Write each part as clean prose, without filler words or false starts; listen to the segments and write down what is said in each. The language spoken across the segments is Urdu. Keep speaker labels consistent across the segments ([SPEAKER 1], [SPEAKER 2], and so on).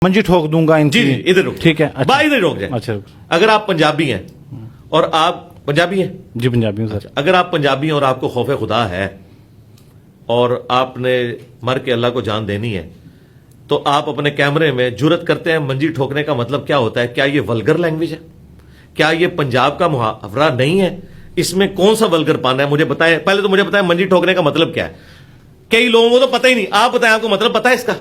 [SPEAKER 1] منجی ٹھوک دوں گا ان
[SPEAKER 2] جی
[SPEAKER 1] کی.
[SPEAKER 2] ادھر رک
[SPEAKER 1] ٹھیک ہے.
[SPEAKER 2] با ادھر روک جائیں.
[SPEAKER 1] اچھا
[SPEAKER 2] اگر آپ پنجابی ہیں اور آپ پنجابی ہیں
[SPEAKER 1] جی پنجابی ہوں سر.
[SPEAKER 2] اگر آپ پنجابی ہیں اور آپ کو خوف خدا ہے اور آپ نے مر کے اللہ کو جان دینی ہے تو آپ اپنے کیمرے میں جرت کرتے ہیں منجی ٹھوکنے کا مطلب کیا ہوتا ہے؟ کیا یہ ولگر لینگویج ہے؟ کیا یہ پنجاب کا محاورہ نہیں ہے؟ اس میں کون سا ولگر پانا ہے؟ مجھے بتائیں. پہلے تو مجھے بتائیں منجی ٹھوکنے کا مطلب کیا ہے. کئی لوگوں کو تو پتہ ہی نہیں. آپ بتائیں آپ کو مطلب پتہ ہے اس کا؟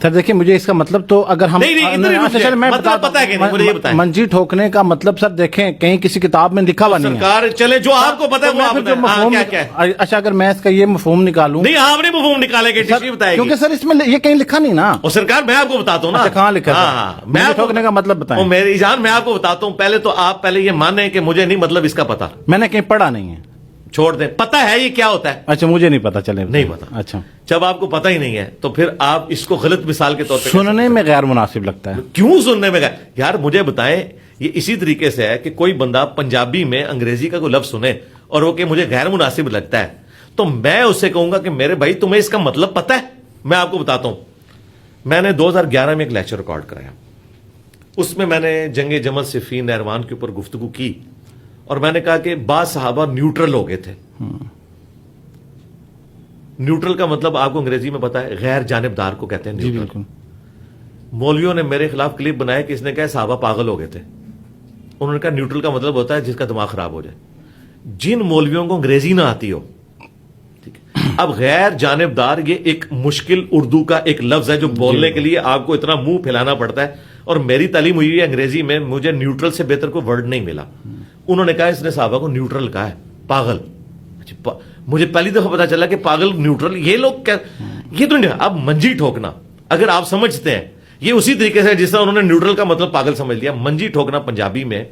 [SPEAKER 1] سر دیکھیں مجھے اس کا مطلب تو اگر ہم
[SPEAKER 2] مطلب پتہ ہے کہ نہیں؟ مجھے یہ بتائیں.
[SPEAKER 1] منجی ٹھوکنے کا مطلب سر دیکھیں کہیں کسی کتاب میں لکھا ہوا نہیں ہے.
[SPEAKER 2] سرکار چلے جو آپ کو پتہ ہے وہ آپ بتائیں. ہاں کیا ہے؟
[SPEAKER 1] اچھا اگر میں اس کا یہ مفہوم نکالوں.
[SPEAKER 2] نہیں آپ نہیں مفہوم نکالے گے ٹیچر بتائے گی.
[SPEAKER 1] کیونکہ سر اس میں یہ کہیں لکھا نہیں نا.
[SPEAKER 2] اور سرکار میں آپ کو بتاتا ہوں نا.
[SPEAKER 1] کہاں لکھا ہے؟ منجی ٹھوکنے کا مطلب بتائیں.
[SPEAKER 2] میری جان میں آپ کو بتاتا ہوں. پہلے تو آپ پہلے یہ مانیں کہ مجھے نہیں مطلب اس کا پتا.
[SPEAKER 1] میں نے کہیں پڑھا نہیں ہے.
[SPEAKER 2] چھوڑ دیں. پتہ ہے یہ کیا ہوتا ہے؟
[SPEAKER 1] اچھا مجھے نہیں پتا. چلے
[SPEAKER 2] نہیں پتا.
[SPEAKER 1] اچھا
[SPEAKER 2] جب آپ کو پتہ ہی نہیں ہے تو پھر آپ اس کو غلط مثال کے طور پہ
[SPEAKER 1] سننے میں غیر مناسب لگتا ہے.
[SPEAKER 2] کیوں سننے میں یار مجھے بتائیں. یہ اسی طریقے سے ہے کہ کوئی بندہ پنجابی میں انگریزی کا کوئی لفظ سنے اور وہ کہ مجھے غیر مناسب لگتا ہے تو میں اسے کہوں گا کہ میرے بھائی تمہیں اس کا مطلب پتہ ہے؟ میں آپ کو بتاتا ہوں. میں نے 2011 میں ایک لیکچر ریکارڈ کرایا. اس میں میں نے جنگ جمل صفین نہروان کے اوپر گفتگو کی اور میں نے کہا کہ بعض صحابہ نیوٹرل ہو گئے تھے. نیوٹرل کا مطلب آپ کو انگریزی میں پتا ہے؟ غیر جانبدار کو کہتے ہیں
[SPEAKER 1] جی
[SPEAKER 2] نیوٹرل.
[SPEAKER 1] بالکل.
[SPEAKER 2] مولویوں نے میرے خلاف کلپ بنایا کہ اس نے کہا صحابہ پاگل ہو گئے تھے. انہوں نے کہا نیوٹرل کا مطلب ہوتا ہے جس کا دماغ خراب ہو جائے. جن مولویوں کو انگریزی نہ آتی ہو ٹھیک ہے. اب غیر جانبدار یہ ایک مشکل اردو کا ایک لفظ ہے جو بولنے کے لیے آپ کو اتنا منہ پھیلانا پڑتا ہے. اور میری تعلیم ہوئی ہے انگریزی میں, مجھے نیوٹرل سے بہتر کوئی ورڈ نہیں ملا. انہوں نے کہا اس نے صحابہ کو نیوٹرل کہا ہے, پاگل. مجھے پہلی دفعہ پتا چلا کہ پاگل نیوٹرل یہ لوگ یہ تو نہیں. اب منجی ٹھوکنا اگر آپ سمجھتے ہیں یہ اسی طریقے سے جس طرح انہوں نے نیوٹرل کا مطلب پاگل سمجھ لیا. منجی ٹھوکنا پنجابی میں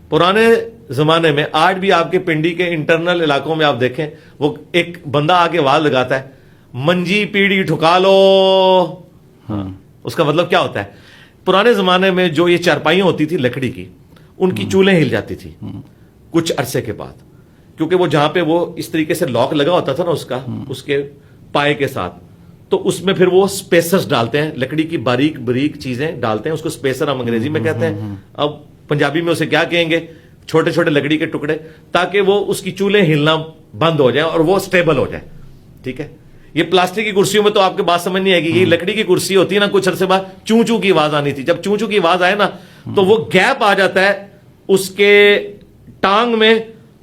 [SPEAKER 2] پرانے زمانے میں, آج بھی آپ کے پنڈی کے انٹرنل علاقوں میں آپ دیکھیں وہ ایک بندہ آ کے آواز لگاتا ہے منجی پیڑی ٹھکا لو. اس کا مطلب کیا ہوتا ہے؟ پرانے زمانے میں جو یہ چارپائیاں ہوتی تھی لکڑی کی, ان کی چولیں ہل جاتی تھی کچھ عرصے کے بعد, کیونکہ وہ جہاں پہ وہ اس طریقے سے لاک لگا ہوتا تھا نا اس کا اس کے پائے کے ساتھ, تو اس میں پھر وہ سپیسرز ڈالتے ہیں, لکڑی کی باریک باریک چیزیں ڈالتے ہیں, اس کو سپیسر ہم انگریزی میں کہتے ہیں. اب پنجابی میں اسے کیا کہیں گے؟ چھوٹے چھوٹے لکڑی کے ٹکڑے, تاکہ وہ اس کی چولیں ہلنا بند ہو جائیں اور وہ سٹیبل ہو جائے. ٹھیک ہے. یہ پلاسٹک کی کرسیوں میں تو آپ کے بات سمجھ نہیں آئے گی. یہ لکڑی کی کرسی ہوتی ہے نا, کچھ عرصے بعد چوں چوں کی آواز آنی تھی. جب چوں چوں کی آواز آئے نا تو وہ گیپ آ جاتا ہے اس کے ٹانگ میں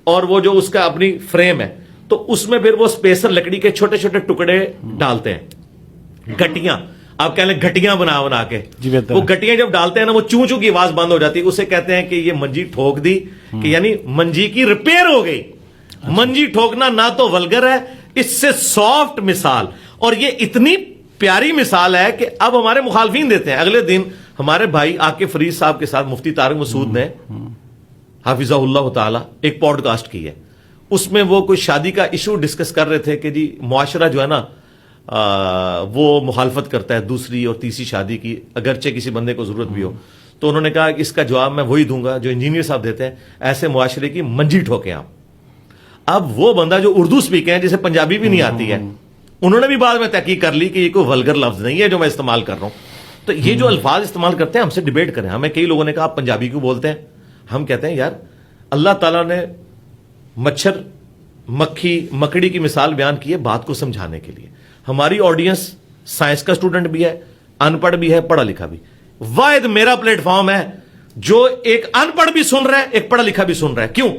[SPEAKER 2] اور وہ جو اس کا اپنی فریم ہے, تو اس میں پھر وہ سپیسر لکڑی کے چھوٹے چھوٹے ٹکڑے ڈالتے ہیں. گٹیاں آپ کہہ لیں گٹیاں بنا بنا کے, وہ گٹیاں جب ڈالتے ہیں نا وہ چوں چوں کی آواز بند ہو جاتی ہے. اسے کہتے ہیں کہ یہ منجی ٹھوک دی, کہ یعنی منجی کی ریپیئر ہو گئی. منجی ٹھوکنا نہ تو ولگر ہے, اس سے سافٹ مثال, اور یہ اتنی پیاری مثال ہے کہ اب ہمارے مخالفین دیتے ہیں. اگلے دن ہمارے بھائی عاقب فرید صاحب کے ساتھ مفتی طارق مسعود نے حافظہ اللہ تعالی ایک پوڈ کاسٹ کی ہے. اس میں وہ کوئی شادی کا ایشو ڈسکس کر رہے تھے کہ جی معاشرہ جو ہے نا وہ مخالفت کرتا ہے دوسری اور تیسری شادی کی, اگرچہ کسی بندے کو ضرورت بھی ہو. تو انہوں نے کہا کہ اس کا جواب میں وہی دوں گا جو انجینئر صاحب دیتے ہیں, ایسے معاشرے کی منجی ٹھوکیں آپ. اب وہ بندہ جو اردو سپیکر ہے جسے پنجابی بھی نہیں آتی ہے, انہوں نے بھی بعد میں تحقیق کر لی کہ یہ کوئی ولگر لفظ نہیں ہے جو میں استعمال کر رہا ہوں. تو یہ جو الفاظ استعمال کرتے ہیں ہم سے ڈیبیٹ کریں. ہمیں کئی لوگوں نے کہا آپ پنجابی کیوں بولتے ہیں؟ ہم کہتے ہیں یار اللہ تعالیٰ نے مچھر مکھی مکڑی کی مثال بیان کی ہے بات کو سمجھانے کے لیے. ہماری آڈینس سائنس کا اسٹوڈنٹ بھی ہے, ان پڑھ بھی ہے, پڑھا لکھا بھی. واحد میرا پلیٹ فارم ہے جو ایک ان پڑھ بھی سن رہا ہے ایک پڑھا لکھا بھی سن رہا ہے. کیوں؟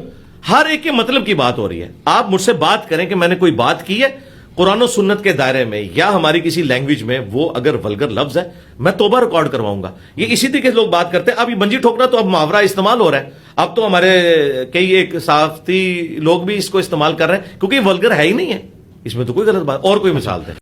[SPEAKER 2] ہر ایک کے مطلب کی بات ہو رہی ہے. آپ مجھ سے بات کریں کہ میں نے کوئی بات کی ہے قرآن و سنت کے دائرے میں یا ہماری کسی لینگویج میں, وہ اگر ولگر لفظ ہے میں توبہ ریکارڈ کرواؤں گا. یہ اسی طریقے سے لوگ بات کرتے ہیں. اب یہ منجی ٹھوکنا تو اب محاورہ استعمال ہو رہا ہے. اب تو ہمارے کئی ایک صحافتی لوگ بھی اس کو استعمال کر رہے ہیں کیونکہ یہ ولگر ہے ہی نہیں ہے, اس میں تو کوئی غلط بات. اور کوئی مثال دیں.